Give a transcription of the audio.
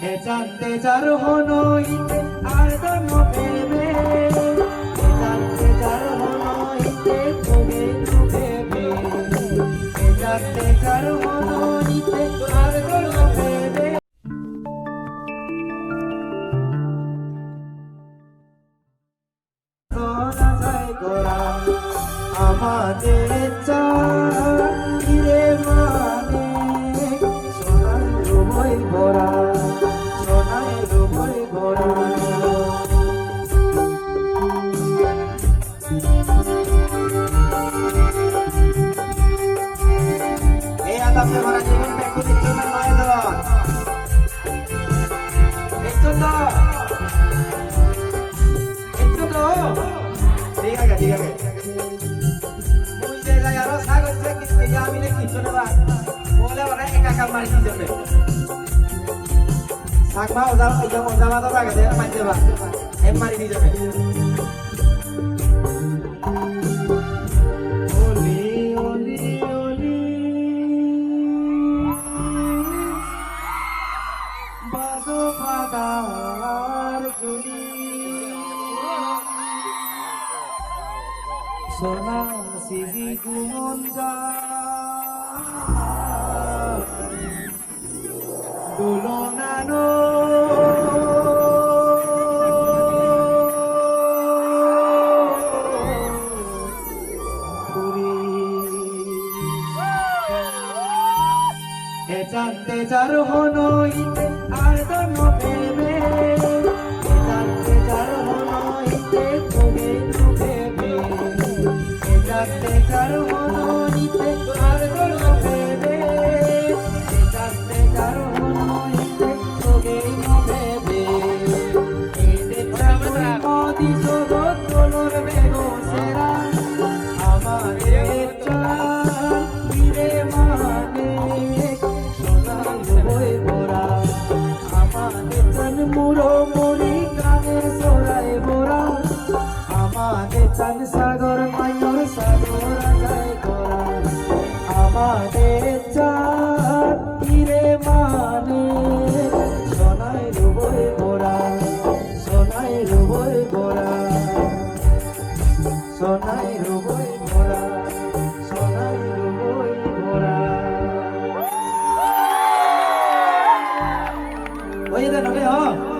এ জানতে যার হনইতে আর দন প্রেমে এ জানতে যার হনইতে তোগে ভেবে এ জানতে যার হনইতে আর দন প্রেমে সোনা যায় গোরা আমাদের চাঁদে মানে সোনার রুমই ভরা সোনায় রুমই ভরা এই আদাবকে ভরা জীবনটা একটু দিচ্ছ না মায়ের দেওয়া একটু তো ঠিক আছে মুই যে যাই আরো সাগর যে কি আমি নে কিছু না বলে ওরা একা একা মারি দিবে সাগমা ওজামা তো লাগে দে মারি দেবা এম মারি দিবে ওলি ওলি ওলি বাজো ফাদার গুলি সোনা সিগি গুমন যা দুলনানো এ জানতে যার হনইতে আর দন প্রেমে এ জানতে যার হনইতে তোগে ভেবে এ জানতে যার হনইতে আর দন প্রেমে এ জানতে যার হনইতে তোগে ভেবে এ দেখা মদি জগৎ তোলর বেগো সেরা আমাদের চাঁদ ফিরে মানে মুড়ো মুড়ি গানে সোরাই বোরা আমাদের চাঁদ সাগর মায়ুর সাগর যায় গোরা আমাদের চাঁদ তীরে মানে সোনাই রুবই বোরা সোনাই রুবই বোরা সোনাই রুবই বোরা সোনাই রুবই বোরা ওই দে নলে